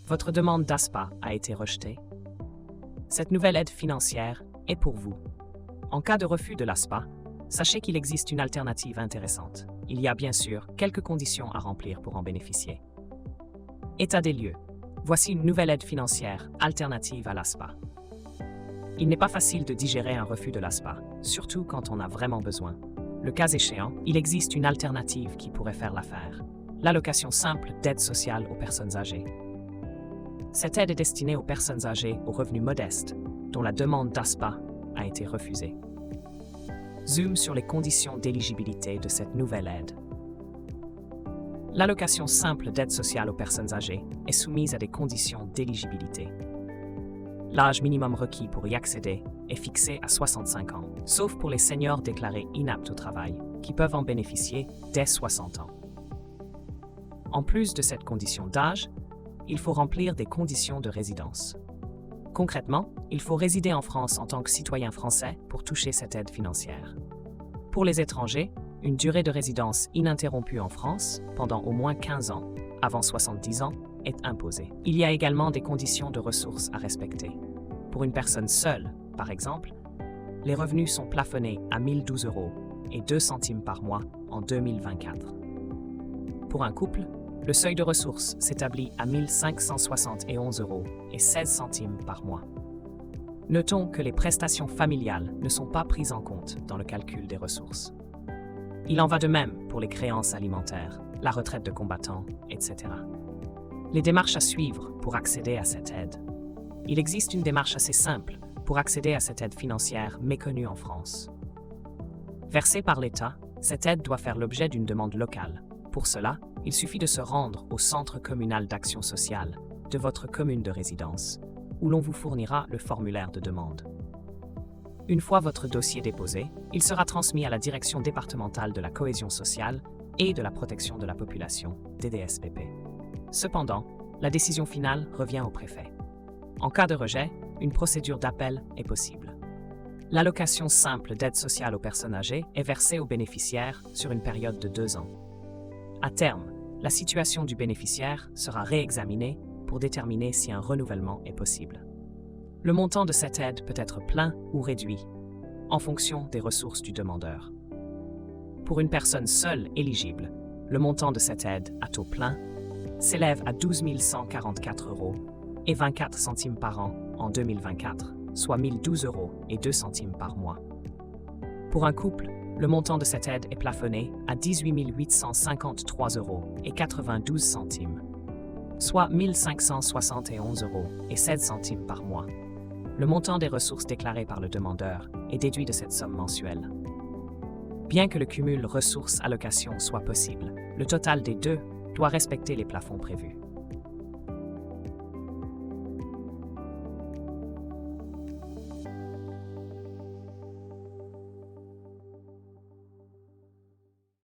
Votre demande d'ASPA a été rejetée. Cette nouvelle aide financière est pour vous. En cas de refus de l'ASPA, sachez qu'il existe une alternative intéressante. Il y a bien sûr quelques conditions à remplir pour en bénéficier. État des lieux. Voici une nouvelle aide financière alternative à l'ASPA. Il n'est pas facile de digérer un refus de l'ASPA, surtout quand on a vraiment besoin. Le cas échéant, il existe une alternative qui pourrait faire l'affaire. L'allocation simple d'aide sociale aux personnes âgées. Cette aide est destinée aux personnes âgées aux revenus modestes, dont la demande d'ASPA a été refusée. Zoom sur les conditions d'éligibilité de cette nouvelle aide. L'allocation simple d'aide sociale aux personnes âgées est soumise à des conditions d'éligibilité. L'âge minimum requis pour y accéder est fixé à 65 ans, sauf pour les seniors déclarés inaptes au travail, qui peuvent en bénéficier dès 60 ans. En plus de cette condition d'âge, il faut remplir des conditions de résidence. Concrètement, il faut résider en France en tant que citoyen français pour toucher cette aide financière. Pour les étrangers, une durée de résidence ininterrompue en France pendant au moins 15 ans, avant 70 ans, est imposée. Il y a également des conditions de ressources à respecter. Pour une personne seule, par exemple, les revenus sont plafonnés à 1 012 € et 2 centimes par mois en 2024. Pour un couple, le seuil de ressources s'établit à 1 571 € et 16 centimes par mois. Notons que les prestations familiales ne sont pas prises en compte dans le calcul des ressources. Il en va de même pour les créances alimentaires, la retraite de combattants, etc. Les démarches à suivre pour accéder à cette aide. Il existe une démarche assez simple pour accéder à cette aide financière méconnue en France. Versée par l'État, cette aide doit faire l'objet d'une demande locale. Pour cela, il suffit de se rendre au centre communal d'action sociale de votre commune de résidence, où l'on vous fournira le formulaire de demande. Une fois votre dossier déposé, il sera transmis à la Direction départementale de la cohésion sociale et de la protection de la population, DDSPP. Cependant, la décision finale revient au préfet. En cas de rejet, une procédure d'appel est possible. L'allocation simple d'aide sociale aux personnes âgées est versée aux bénéficiaires sur une période de 2 ans. À terme, la situation du bénéficiaire sera réexaminée pour déterminer si un renouvellement est possible. Le montant de cette aide peut être plein ou réduit, en fonction des ressources du demandeur. Pour une personne seule éligible, le montant de cette aide à taux plein s'élève à 12 144 € et 24 centimes par an en 2024, soit 1 012 € et 2 centimes par mois. Pour un couple, le montant de cette aide est plafonné à 18 853 € et 92 centimes, soit 1 571 € et 7 centimes par mois. Le montant des ressources déclarées par le demandeur est déduit de cette somme mensuelle. Bien que le cumul ressources-allocation soit possible, le total des deux doit respecter les plafonds prévus.